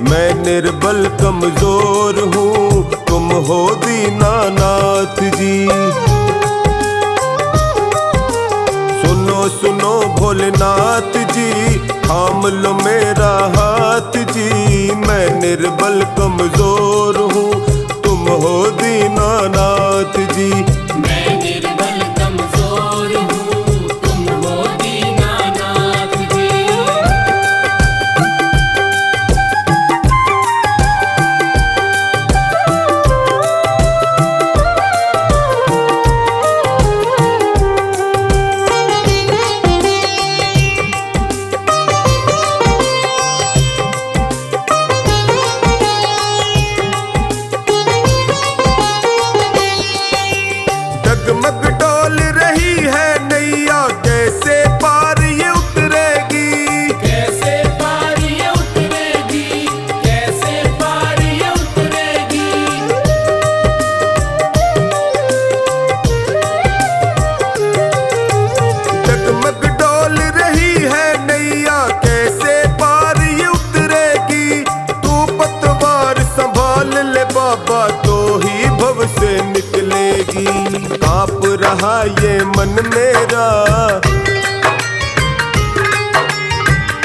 मैं निर्बल कमजोर हूँ, तुम हो दीनानाथ जी। सुनो सुनो भोलेनाथ जी, थाम लो मेरा हाथ जी। मैं निर्बल कमजोर हूँ, तुम हो दीनानाथ जी। मैं निर्बल कमजोर हूँ, तुम हो दीनानाथ जी। डगमग डोल रही है नैया, कैसे पार ये उतरेगी। कैसे पार ये उतरेगी, कैसे पार ये उतरेगी। डगमग डोल रही है नैया, कैसे पार ये उतरेगी। तू पतवार संभाल ले बाबा, तो ही भव से निकलेगी। कांप रहा ये मन मेरा,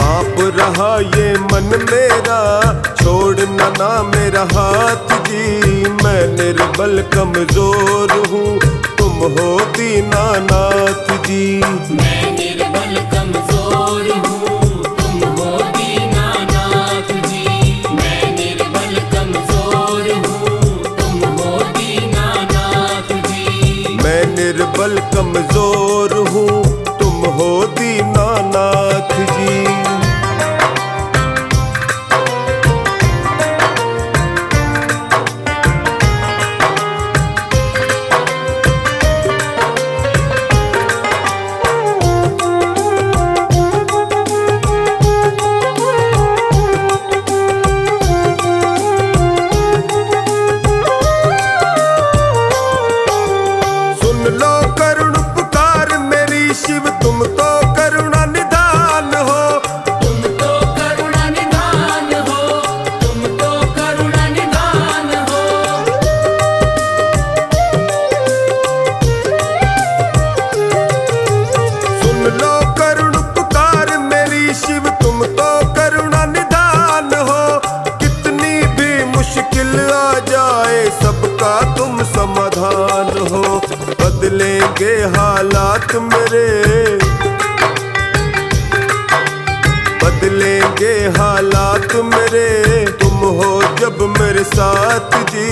कांप रहा ये मन मेरा, छोड़ना ना मेरा हाथ जी। मैं निर्बल कमजोर हूँ, तुम हो दीनानाथ जी। मैं निर्बल कमजोर हूँ, तुम हो दीनानाथ जी। मैं निर्बल कमजोर हूँ, तुम हो दीनानाथ जी। मैं निर्बल कमजोर हूँ, तुम हो दीनानाथ जी। सुन लो करुण पुकार मेरी शिव, तुम तो करुणा निधान हो। तुम तो करुणा निधान हो, तुम तो करुणा निधान हो। सुन लो करुण पुकार मेरी शिव, तुम तो करुणा निधान हो। कितनी भी मुश्किल आ जाए, सबका तुम समाधान हो। बदलेंगे हालात मेरे, बदलेंगे हालात मेरे, तुम हो जब मेरे साथ जी।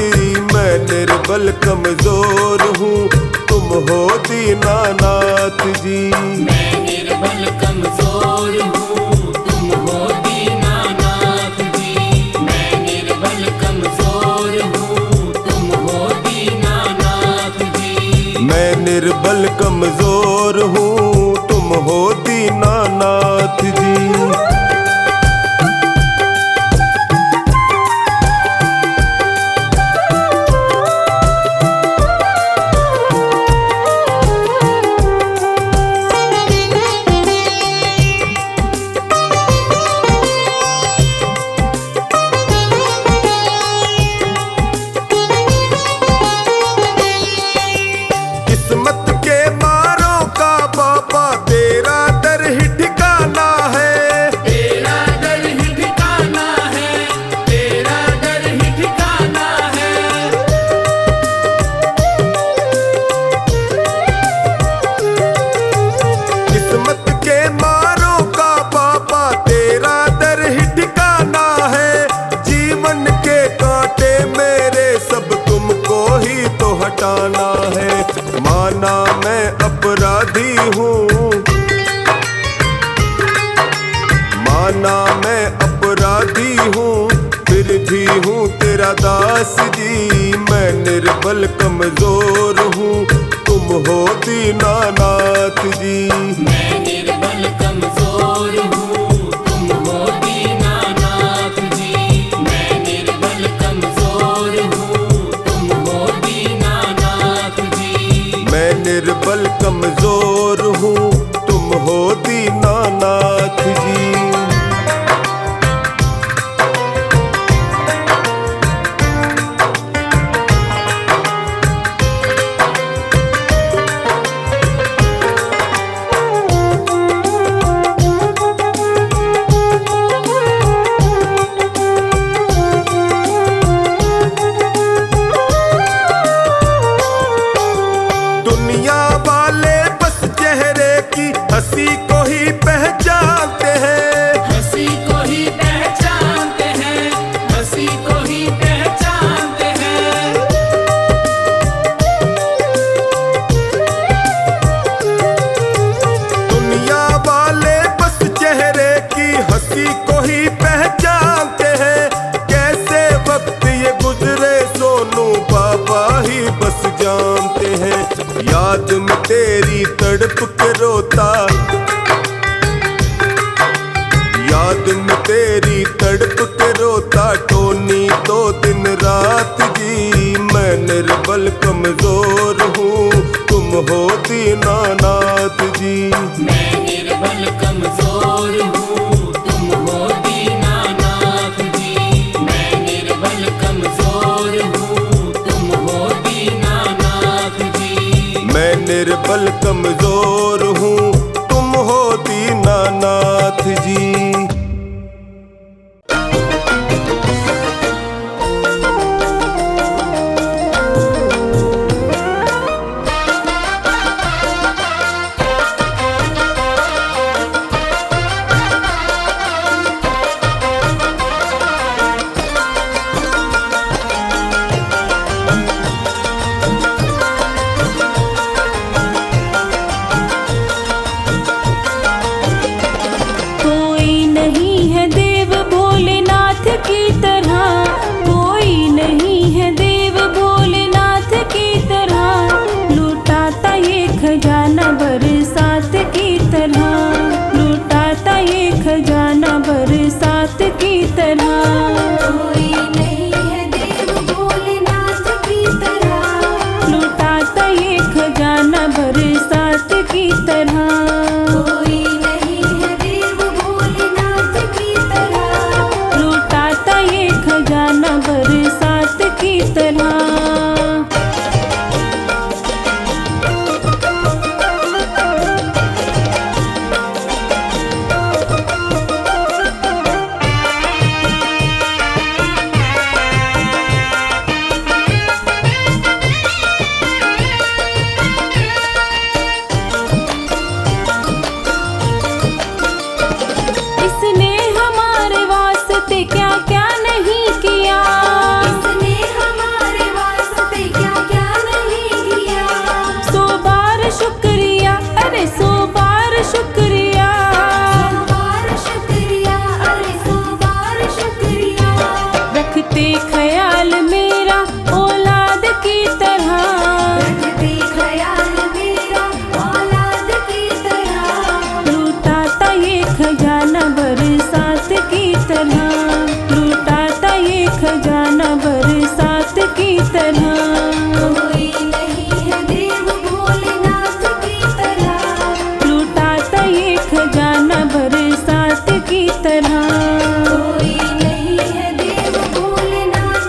मैं निर्बल कमजोर हूँ, तुम हो दीनानाथ जी। मैं निर्बल कमजोर हूँ, तुम हो दीनानाथ जी। मैं निर्बल कमजोर हूँ, तुम हो दीनानाथ जी। मैं निर्बल कमजोर हूँ, तुम हो दीनानाथ जी। किस्मत के मारों का बाबा, तेरा दर ही ठिकाना है। तेरा दर ही ठिकाना है, तेरा दर ही ठिकाना है। किस्मत के मारों का बाबा, तेरा दर ही ठिकाना है। जीवन के कांटे मेरे सब तुमको ही तो हटाना है। माना मैं अपराधी हूँ, माना मैं अपराधी हूँ, फिर भी हूँ तेरा दास जी। मैं निर्बल कमजोर हूँ, तुम हो दीनानाथ जी। मैं निर्बल कमजोर हूँ, तुम हो दीनानाथ जी। मैं निर्बल कमजोर हूँ, तुम हो दीनानाथ जी। मैं निर्बल कमजोर हूँ, तुम हो दीनानाथ जी। तेरी तड़प के रोता, याद में तेरी तड़प के रोता, टोनी तो दिन रात जी। मैं निर्बल कमजोर हूँ, तुम हो दीनानाथ जी। मैं निर्बल कमजोर हूँ, तुम हो दीनानाथ जी। मैं निर्बल कमजोर हूँ, तुम हो दीनानाथ जी। मैं निर्बल कमजोर हूँ, तुम हो दीनानाथ जी। कोई नहीं है देव भोलेनाथ की तरह, कोई नहीं है देव भोलेनाथ की तरह, लुटाता ये खजाना बरसात की तरह, लुटाता ये खजाना बरसात की तरह। कोई नहीं है देव भोलेनाथ की तरह, लुटाता ये खजाना बरसात की तरह। कोई नहीं है देव भोलेनाथ की तरह, लुटाता ये खजाना बरसात की तरह। इसने हमारे वास्ते क्या क्या नहीं किया, इसने हमारे वास्ते क्या क्या नहीं किया। 100 बार शुक्रिया, अरे 100 बार शुक्रिया। 100 बार शुक्रिया, अरे 100 बार शुक्रिया। रखते ख्याल मेरा औलाद की तरह, रखते ख्याल मेरा औलाद की तरह, लुटाता ये खजाना बरसात की तरह, लुटाता ये खजाना बरसात की तरह। कोई नहीं है देव भोलेनाथ की तरह, लुटाता ये खजाना बरसात की तरह। कोई नहीं है देव भोलेनाथ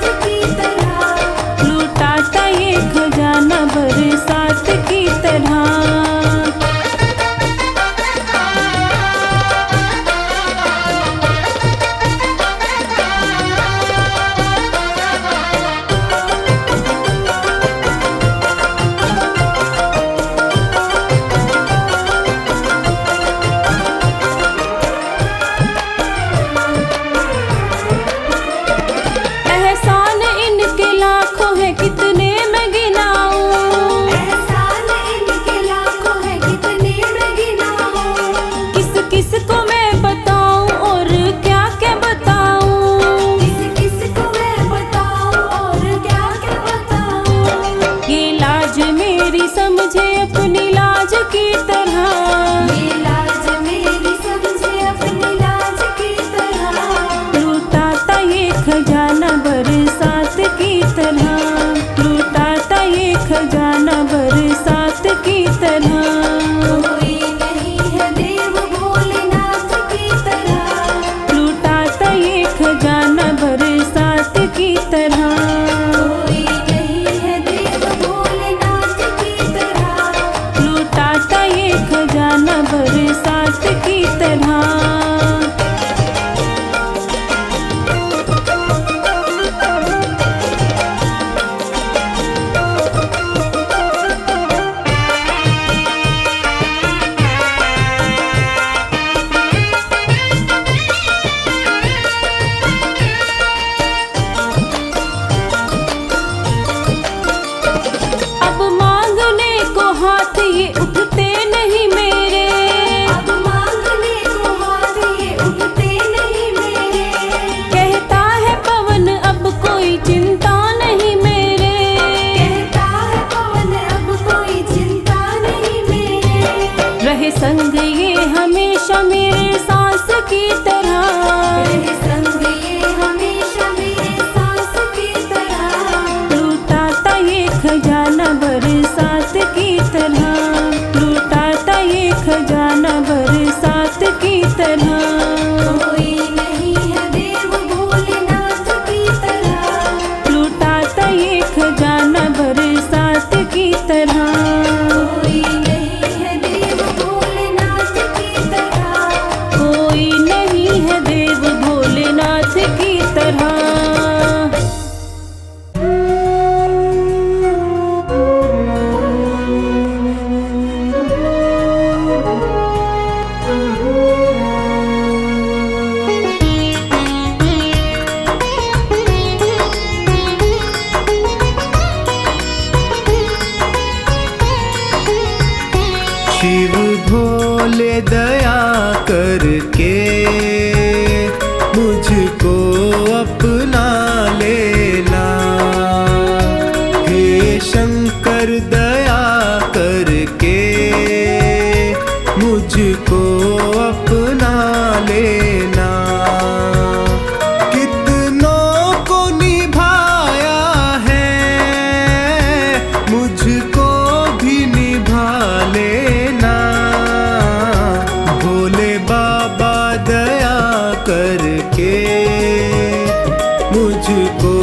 मुझको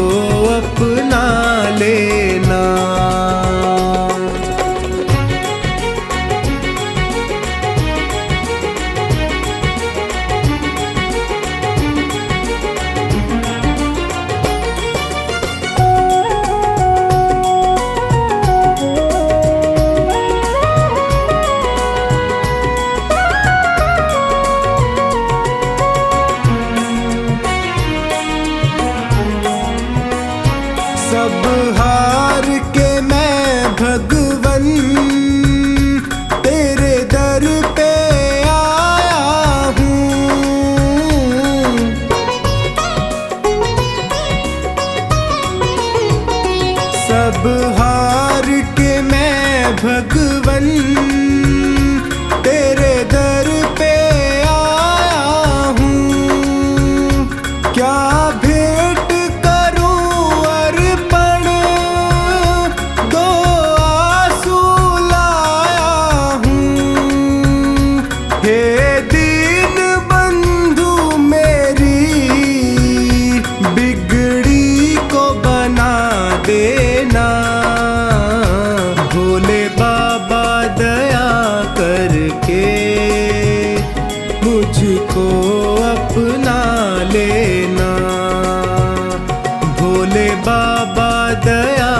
अपना लेना। सब हार के मैं भगवन तेरे दर पे आया हूँ। सब हार के मैं भगवन तेरे दर पे आया हूँ। क्या भेंट करूं अर्पण, दो आंसू लाया हूँ। हे दीन बंधु मेरी बिगड़ी को बना देना। भोले बाबा दया करके मुझको अपना लेना। भोले बाबा दया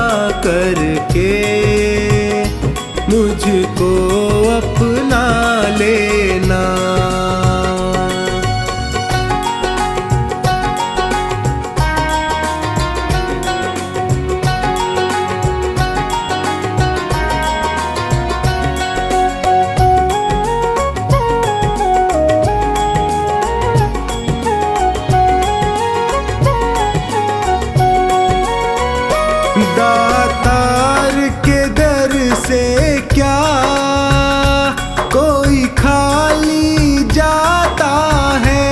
करके मुझको अपना लेना। दातार के दर से क्या कोई खाली जाता है।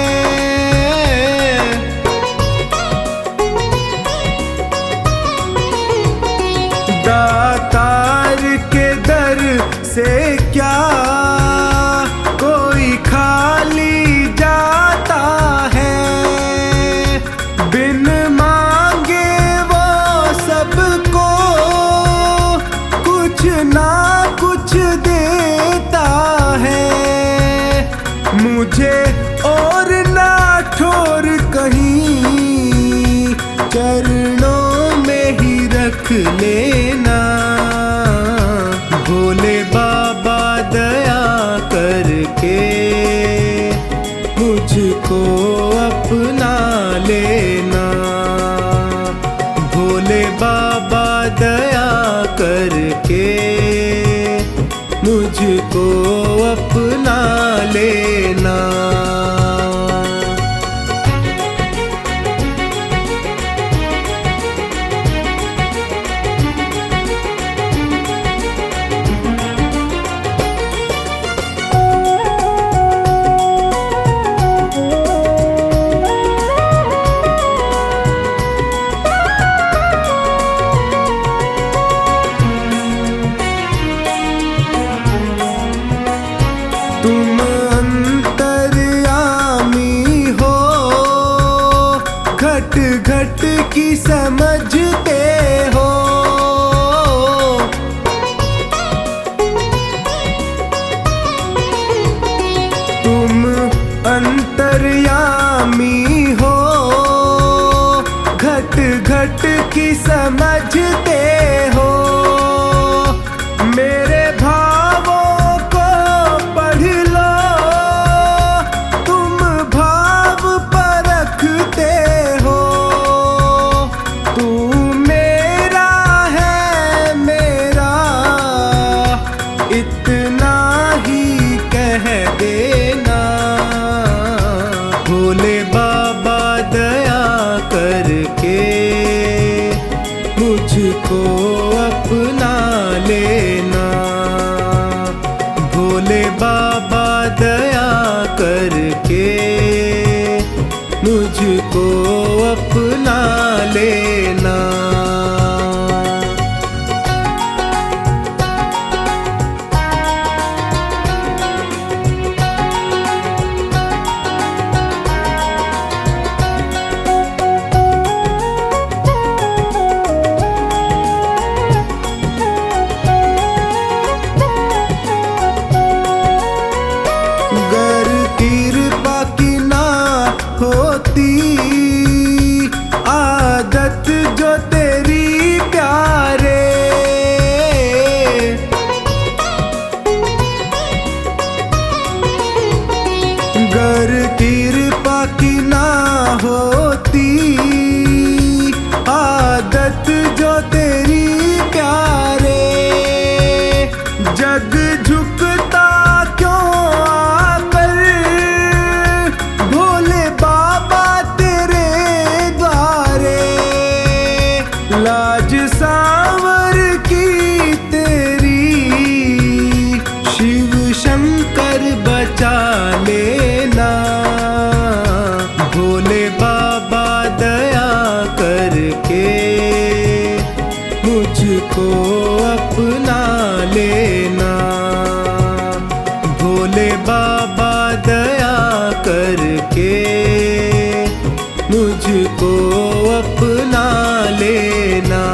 दातार के दर से क्या कोई खाली जाता है। बिन मांगे वो सबको कुछ ना कुछ देता है। मुझे और ना ठोर कहीं चरणों में ही रख लेना। भोले बाबा दया करके मुझको अपना लेना। भोले बाबा दया करके मुझको अपना लेना। तुम अंतर्यामी हो, घट घट की समझते हो। तुम अंतर्यामी हो, घट घट की समझते हो। मेरे भावों को पढ़ लो, तुम भाव परखते हो। तू मेरा है मेरा इतना ही कह देना। भोले बाबा दया करके मुझको अपना लेना। भोले बाबा दया करके मुझको अपना लेना। मुझको अपना लेना। भोले बाबा दया करके मुझको अपना लेना।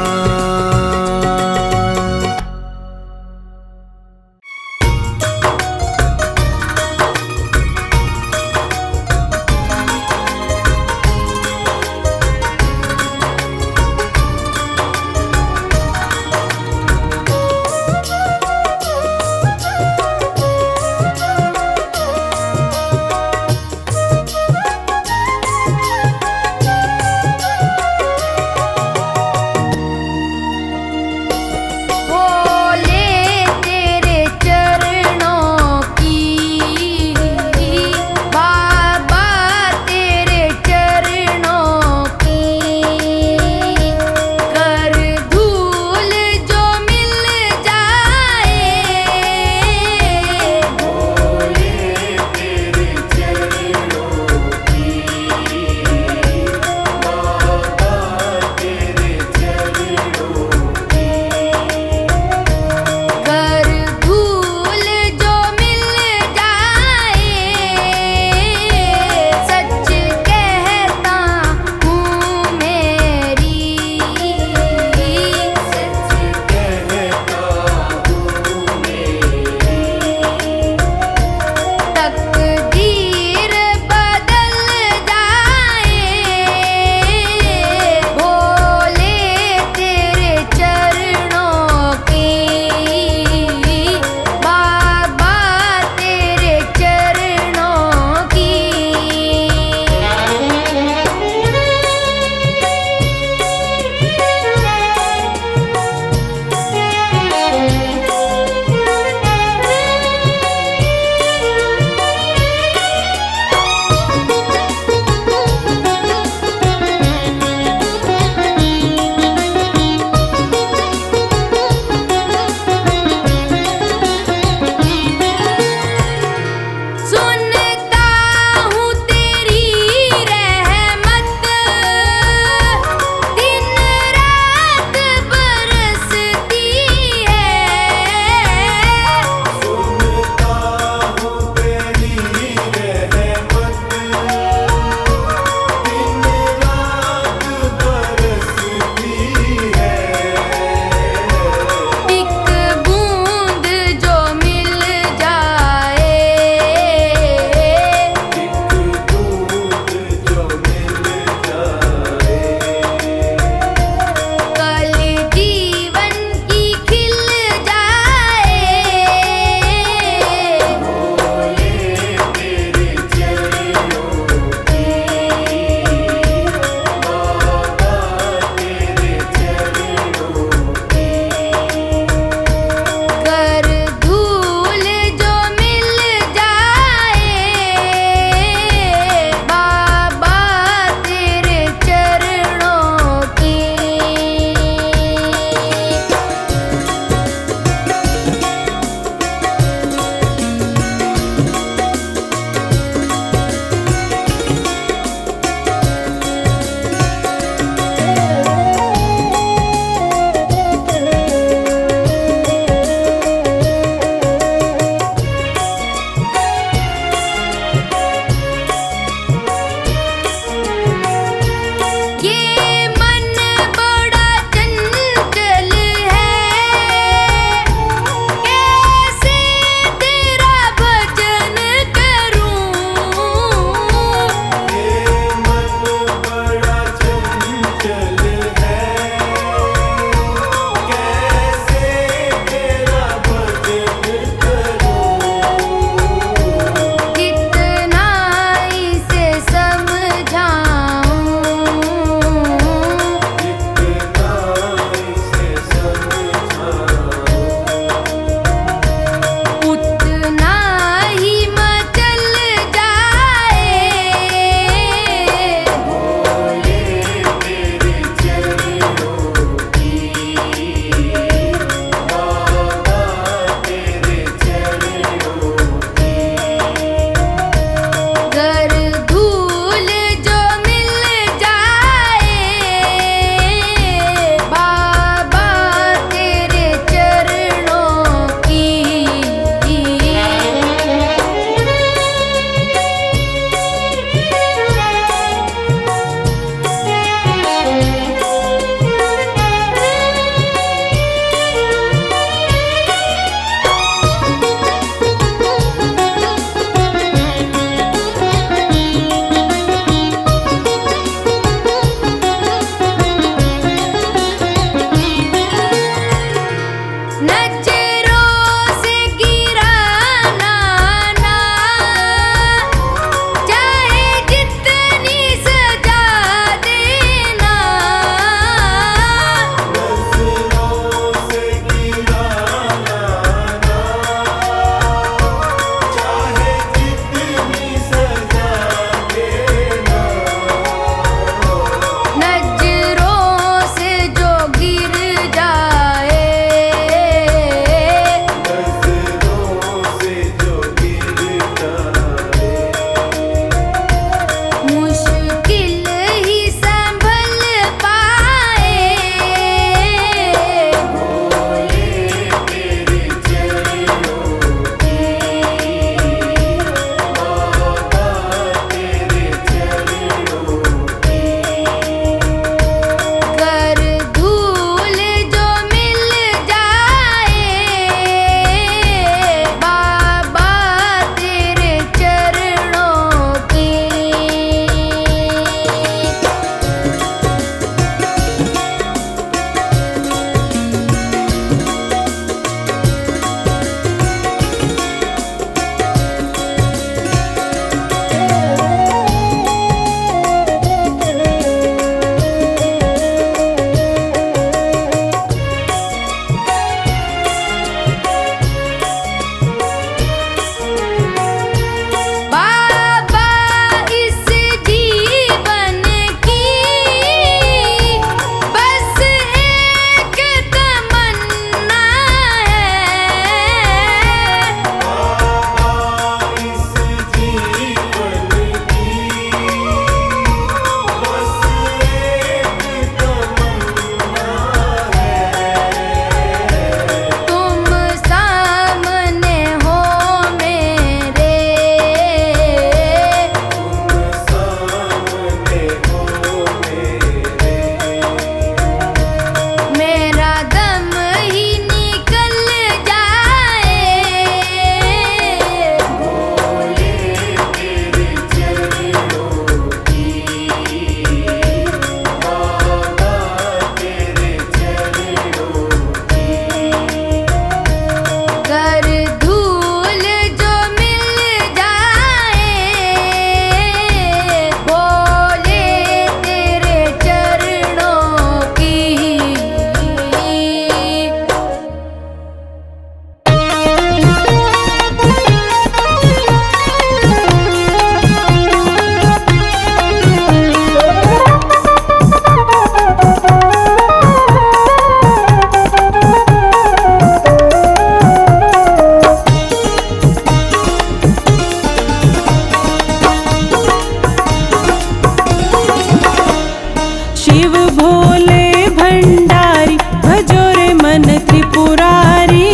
भोले भंडारी भजो रे मन त्रिपुरारी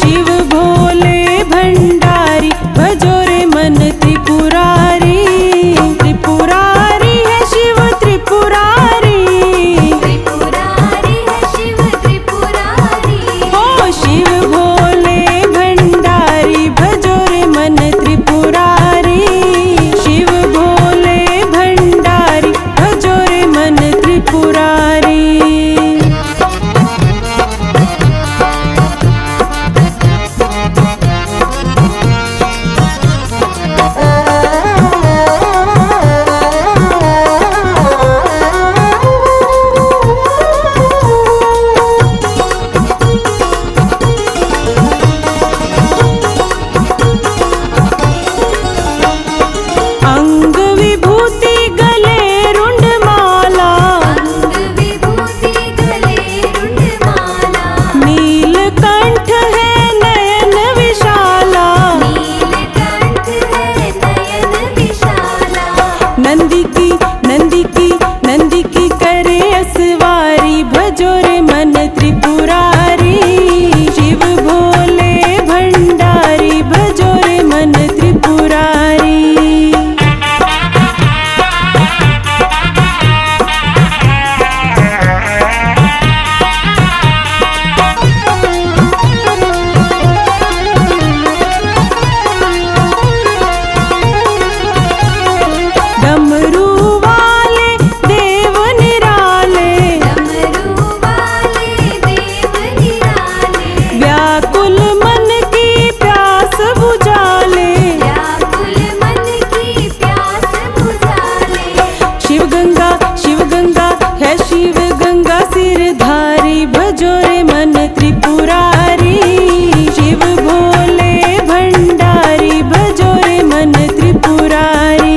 शिव भोले भंडारी भजो रे मन त्रिपुरारी त्रिपुरारी है शिव त्रिपुरारी त्रिपुरारी है शिव त्रिपुरारी ओ शिव भोले भंडारी भजो रे मन त्रिपुरारी शिव भोले भंडारी भजो रे मन त्रिपुरारी अंग विभूति गले रुंडमाला अंग विभूति गले रुंडमाला नीलकंठ है नयन विशाला नीलकंठ है नयन विशाला नंदी की करे असवारी भजो रे मन त्रिपुरारी शिव भोले भंडारी भजो रे मन त्रिपुरारी डमरू वाले देव निराले डमरू वाले देव निराले व्याकुल मन की प्यास बुझाले व्याकुल मन की प्यास बुझाले शिव गंगा है शिव गंगा सिरधारी भजो रे मन त्रिपुरारी शिव भोले भंडारी भजो रे मन त्रिपुरारी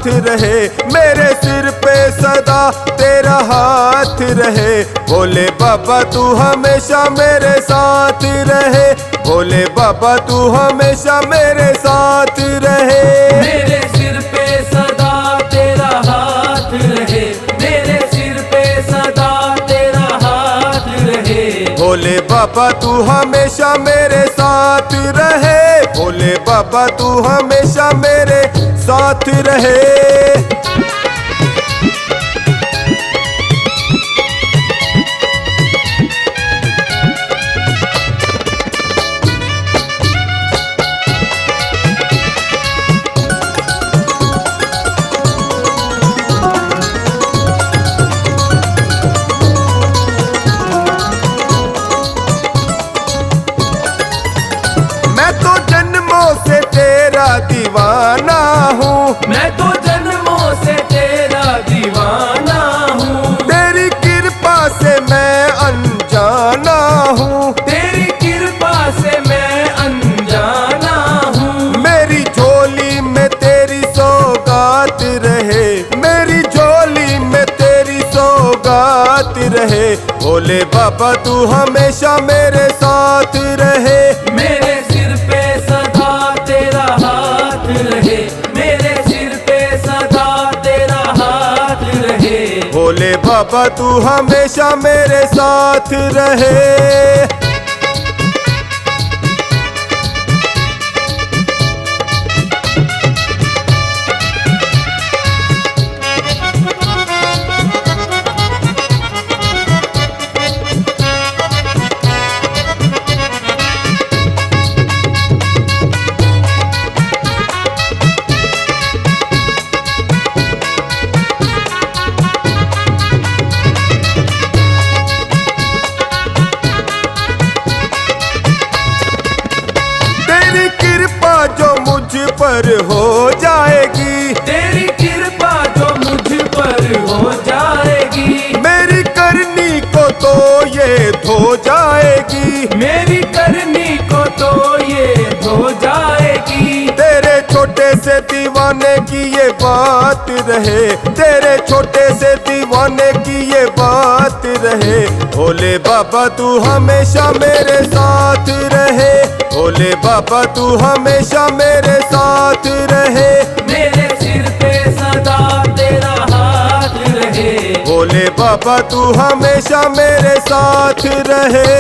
रहे, मेरे सिर पे सदा तेरा हाथ रहे। भोले बाबा तू हमेशा मेरे साथ रहे, भोले बाबा तू हमेशा मेरे साथ रहे। मेरे सिर पे सदा तेरा हाथ रहे, मेरे सिर पे सदा तेरा हाथ रहे। भोले बाबा तू हमेशा मेरे साथ रहे, भोले बाबा तू हमेशा मेरे साथ रहे। मैं तो जन्मों से तेरा दीवाना हूँ, मैं तो जन्मों से तेरा दीवाना हूँ। तेरी कृपा से मैं अनजाना हूँ, तेरी कृपा से मैं अनजाना हूँ। मेरी झोली में तेरी सौगात रहे, मेरी झोली में तेरी सौगात रहे। भोले बाबा तू हमेशा मेरे साथ रहे, मेरे सिर पे सदा तेरा हाथ रहे, मेरे सिर पे सदा तेरा हाथ रहे। भोले बाबा तू हमेशा मेरे साथ रहे। तेरी कृपा जो मुझ पर हो जाएगी, तेरी कृपा जो मुझ पर हो जाएगी। मेरी करनी को तो ये धो जाएगी, मेरी करनी को तो ये धो जाएगी। तेरे छोटे से दीवाने की ये बात रहे, तेरे छोटे से दीवाने की ये बात रहे। भोले बाबा तू हमेशा मेरे साथ रहे, भोले बाबा तू हमेशा मेरे साथ रहे। मेरे सिर पे सदा तेरा हाथ रहे, भोले बाबा तू हमेशा मेरे साथ रहे।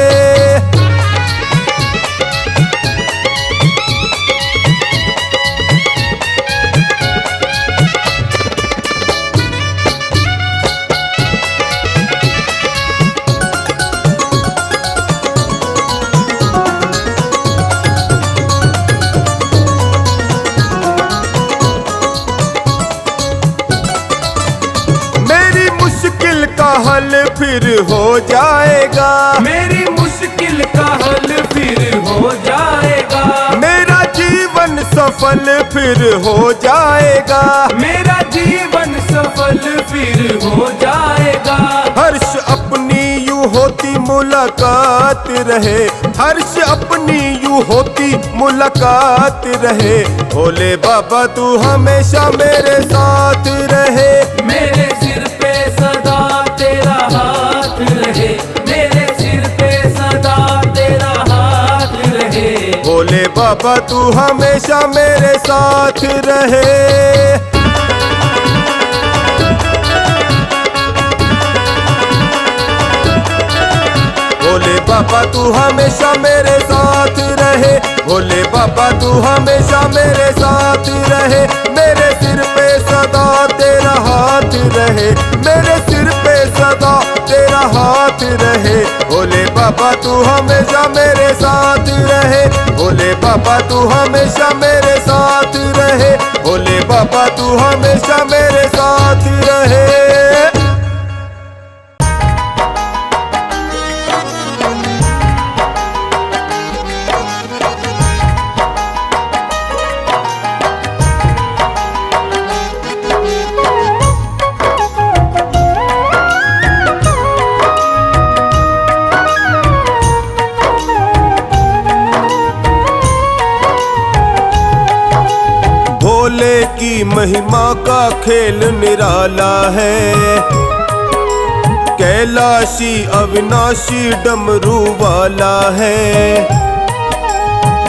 मेरी मुश्किल का हल फिर हो जाएगा, मेरी मुश्किल का हल फिर हो जाएगा। मेरा जीवन सफल फिर हो जाएगा, मेरा जीवन सफल फिर हो जाएगा। हर्ष अपनी यूं होती मुलाकात रहे, हर्ष अपनी यूं होती मुलाकात रहे। भोले बाबा तू हमेशा मेरे साथ रहे, मेरे सिर पे सदा तेरा हाथ रहे, मेरे सिर पे सदा तेरा हाथ रहे। भोले बाबा तू हमेशा मेरे साथ रहे। भोले बाबा तू हमेशा मेरे साथ रहे, भोले बाबा तू हमेशा मेरे साथ रहे। मेरे सिर पे सदा तेरा हाथ रहे, मेरे सिर पे सदा तेरा हाथ रहे। भोले बाबा तू हमेशा मेरे साथ रहे, भोले बाबा तू हमेशा मेरे साथ रहे। भोले बाबा तू हमेशा मेरे साथ रहे। भोले की महिमा का खेल निराला है। कैलाशी अविनाशी डमरू वाला है।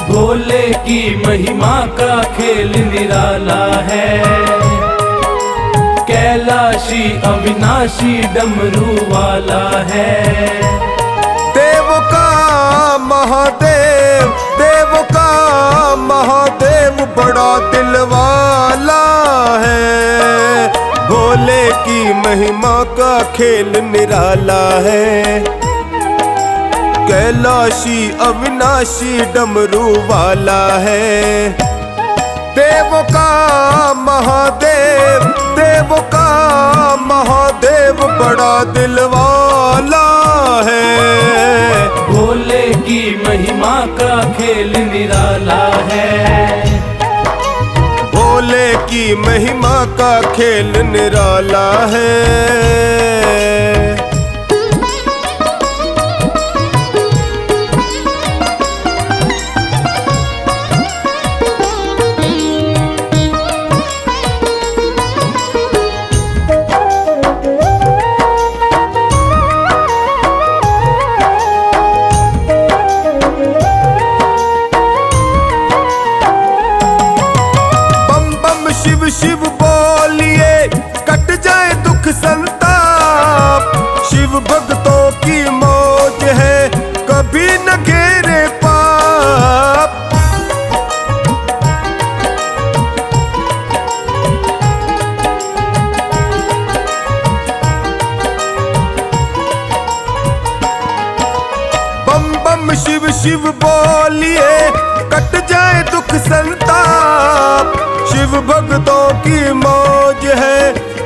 भोले की महिमा का खेल निराला है। कैलाशी अविनाशी डमरू वाला है। देव का महादेव, देव का महादेव बड़ा दिल वाला है। भोले की महिमा का खेल निराला है। कैलाशी अविनाशी डमरू वाला है। देव का महादेव, देव का महादेव बड़ा दिल वाला है। भोले की महिमा का खेल निराला है। भोले की महिमा का खेल निराला है। शिव शिव बोलिए कट जाए दुख संताप। शिव भक्तों की मौज है कभी न घेरे पाप। बम बम शिव शिव बोलिए कट जाए दुख संताप। शिव भक्तों की मौज है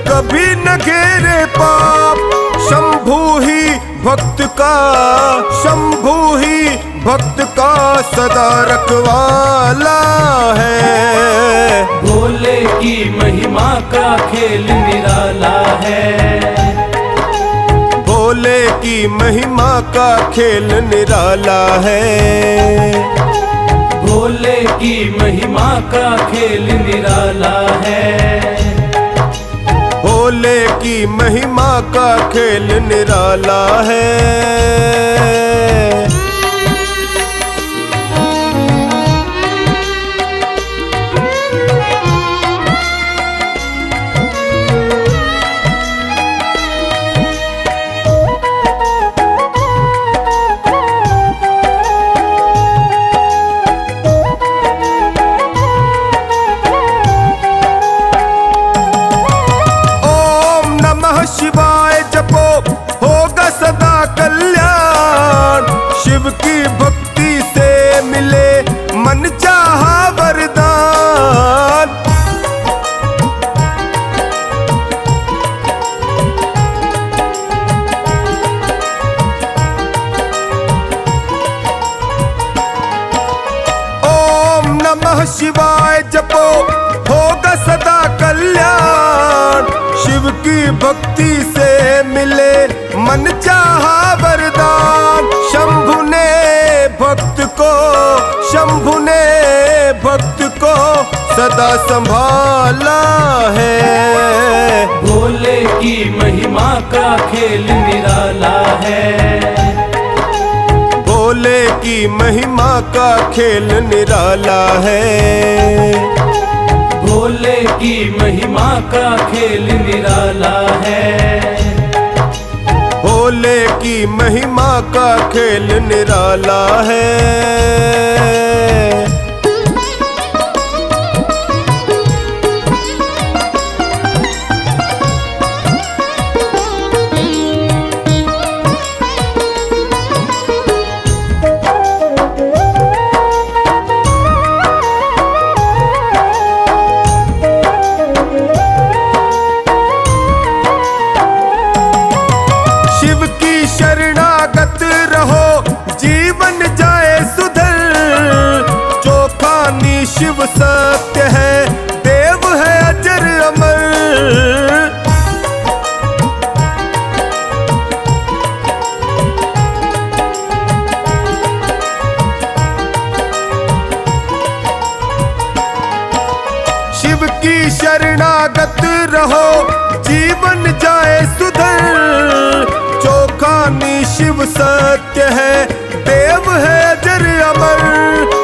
कभी न घेरे पाप। शंभू ही भक्त का, शंभू ही भक्त का सदा रखवाला है। भोले की महिमा का खेल निराला है। भोले की महिमा का खेल निराला है। भोले की महिमा का खेल निराला है। भोले की महिमा का खेल निराला है। शिवाय जपो होगा सदा कल्याण। शिव की भक्ति से मिले मन चाहा वरदान। ओम नमः शिवाय जपो होगा सदा कल्याण। शिव की भक्ति से मिले मन चाहा वरदान। शंभु ने भक्त को, शंभु ने भक्त को सदा संभाला है। भोले की महिमा का खेल निराला है। भोले की महिमा का खेल निराला है। भोले की महिमा का खेल निराला है। भोले की महिमा का खेल निराला है। शरणागत रहो जीवन जाए सुधर। चोखानी शिव सत्य है, देव है अजर अमर। शिव की शरणा जीवन जाए सुधर। चोखानी शिव सत्य है, देव है अजर अमर।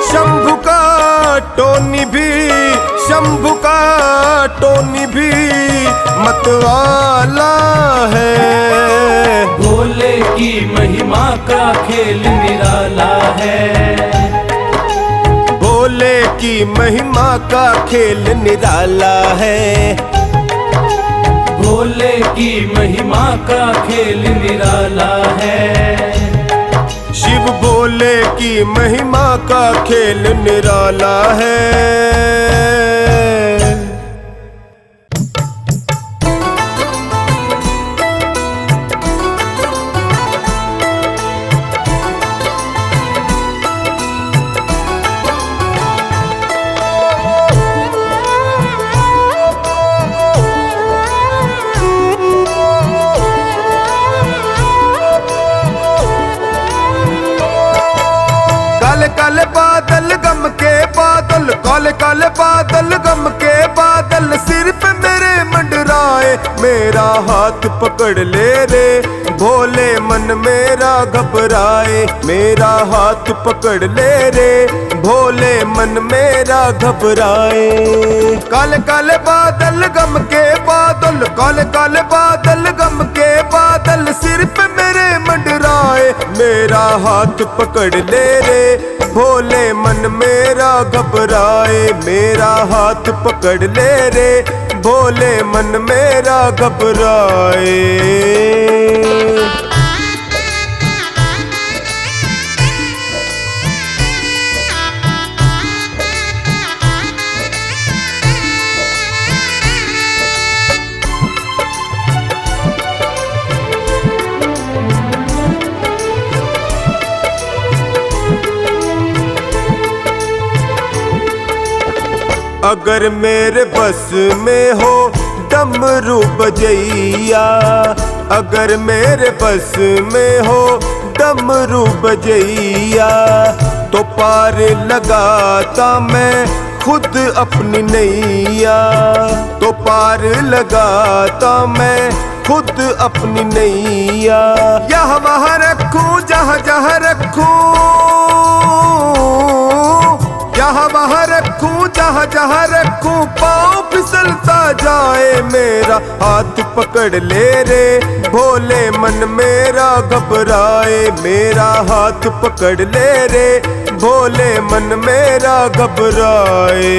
शंभु का टोनी भी, शंभु का टोनी भी मतवाला है। भोले की महिमा का खेल निराला है। भोले की महिमा का खेल निराला है। भोले की महिमा का खेल निराला है। शिव भोले की महिमा का खेल निराला है। काले काले बादल गम के बादल, काले काले बादल गम के बादल सिर पे मेरे मंडराए। मेरा हाथ पकड़ ले रे भोले, मन मेरा घबराए। मेरा हाथ पकड़ ले रे भोले, मन मेरा घबराए। काले काले बादल गम के बादल, काले काले बादल गम के बादल सिर पे मेरे मंडराए। मेरा हाथ पकड़ ले रे भोले, मन मेरा घबराए। मेरा हाथ पकड़ ले रे भोले, मन मेरा घबराए। अगर मेरे बस में हो डमरू बजैया, अगर मेरे बस में हो डमरू बजैया, तो पार लगाता मैं खुद अपनी नैया। तो पार लगाता मैं खुद अपनी नैया। यहाँ वहाँ रखूं जहाँ जहाँ रखूं, यहाँ वहाँ रखूं जहाँ जहाँ रखूं, पाँव फिसलता जाए। मेरा हाथ पकड़ ले रे भोले, मन मेरा घबराए। मेरा हाथ पकड़ ले रे भोले, मन मेरा घबराए।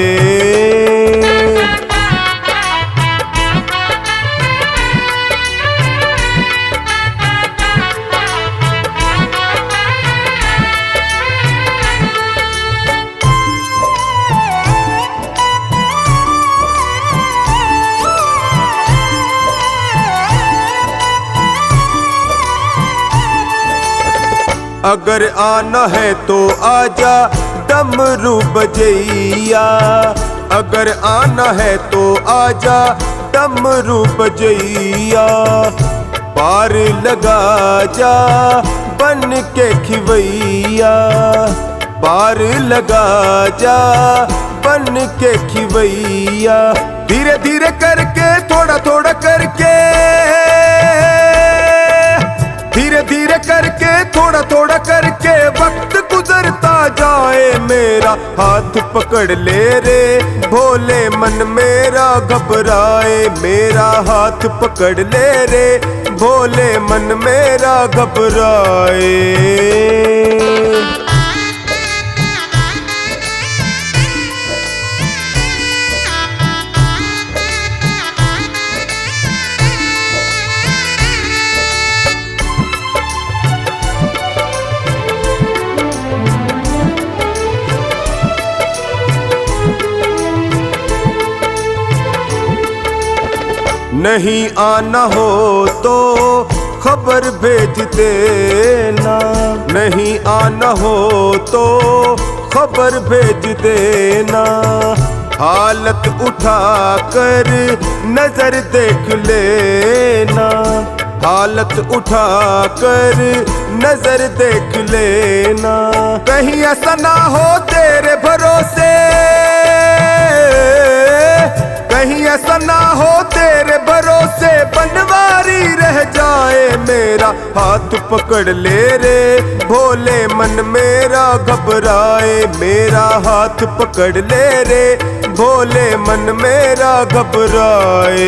अगर आना है तो आजा डमरू बजैया, अगर आना है तो आजा डमरू बजैया। पार लगा जा बन के खिवैया, पार लगा जा बन के खिवैया। धीरे धीरे करके थोड़ा थोड़ा करके, धीरे धीरे करके थोड़ा थोड़ा करके वक्त गुजरता जाए। मेरा हाथ पकड़ ले रे भोले, मन मेरा घबराए। मेरा हाथ पकड़ ले रे भोले, मन मेरा घबराए। नहीं आना हो तो खबर भेज देना, नहीं आना हो तो खबर भेज देना। हालत उठा कर नजर देख लेना, हालत उठा कर नजर देख लेना। कहीं ऐसा ना हो तेरे भरोसे, कहीं ऐसा ना हो तेरे भरोसे बनवारी रह जाए मेरा हाथ पकड़ ले रे भोले मन मेरा घबराए मेरा हाथ पकड़ ले रे भोले मन मेरा घबराए।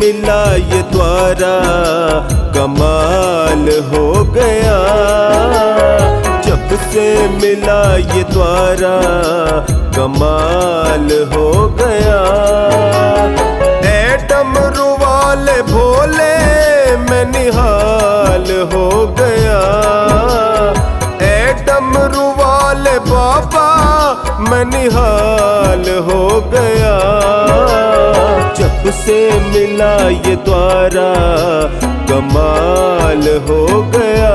मिला ये द्वारा कमाल हो गया। जब से मिला ये द्वारा कमाल हो गया। डमरू वाले भोले मैं निहाल हो गया। डमरू वाले बाबा मैं निहाल हो गया। जब से मिला ये द्वारा कमाल हो गया।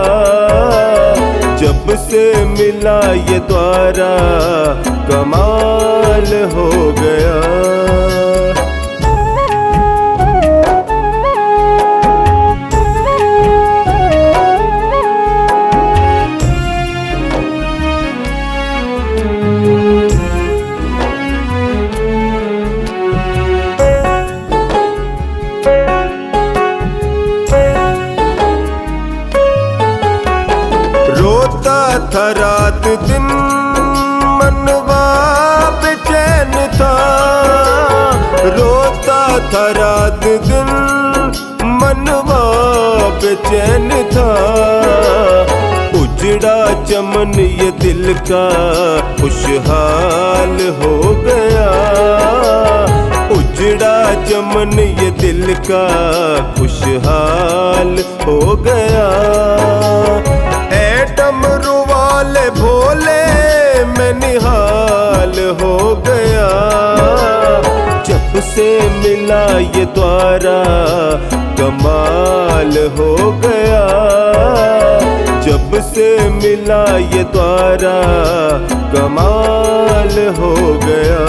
जब से मिला ये द्वारा कमाल हो गया। रोता था रात दिन मनवा बेचैन था। रोता था रात दिन मनवा बेचैन था। उजड़ा चमन ये दिल का खुशहाल हो गया। उजड़ा चमन ये दिल का खुशहाल हो गया। डमरू वाले भोले मैं निहाल हो गया। जब से मिला ये द्वारा कमाल हो गया। जब से मिला ये द्वारा कमाल हो गया।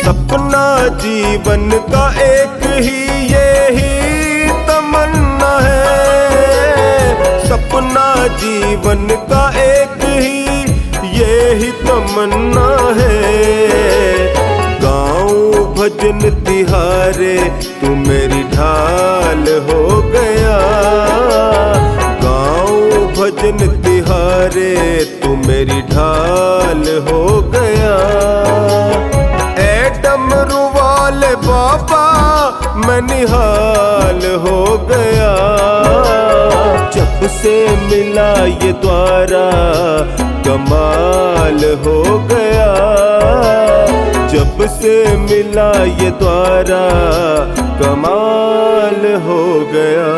सपना जीवन का एक ही यही तमन्ना है। सपना जीवन का एक ही यही तमन्ना है। गाऊं भजन तिहारे तू मेरी ढाल हो गया। गाऊं भजन तिहारे तू मेरी ढाल हो गया। डमरू वाले बाबा मैं निहाल हो गया। जब से मिला ये द्वारा कमाल हो गया। जब से मिला ये द्वारा कमाल हो गया।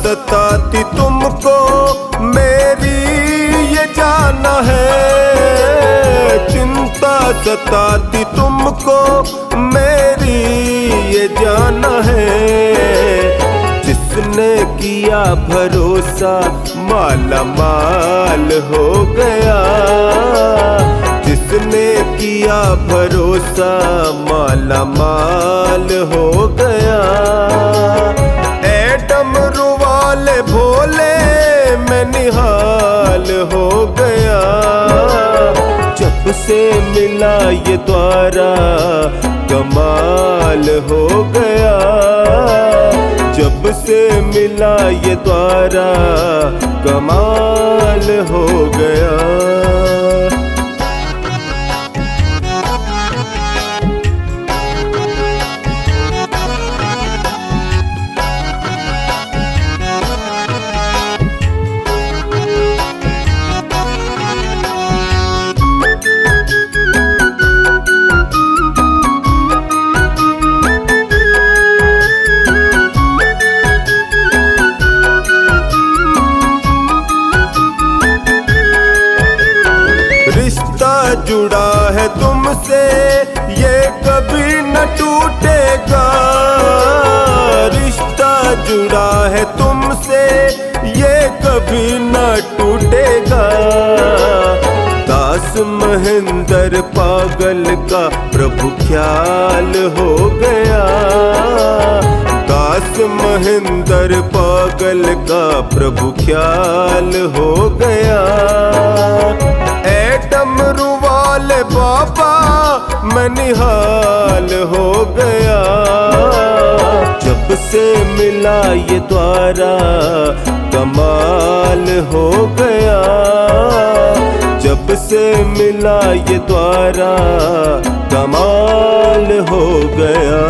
सताती तुमको मेरी ये जाना है। चिंता सताती तुमको मेरी ये जाना है। जिसने किया भरोसा माला माल हो गया। जिसने किया भरोसा माला माल हो गया। डमरू वाले भोले मैं निहाल हो गया। जब से मिला ये द्वारा कमाल हो गया। जब से मिला ये द्वारा कमाल हो गया। तुमसे ये कभी न टूटेगा। रिश्ता जुड़ा है तुमसे ये कभी न टूटेगा। दास महेंद्र पागल का प्रभु ख्याल हो गया। दास महेंद्र पागल का प्रभु ख्याल हो गया। डमरू वाले बाबा मैं निहाल हो गया। जब से मिला ये द्वारा कमाल हो गया। जब से मिला ये द्वारा कमाल हो गया।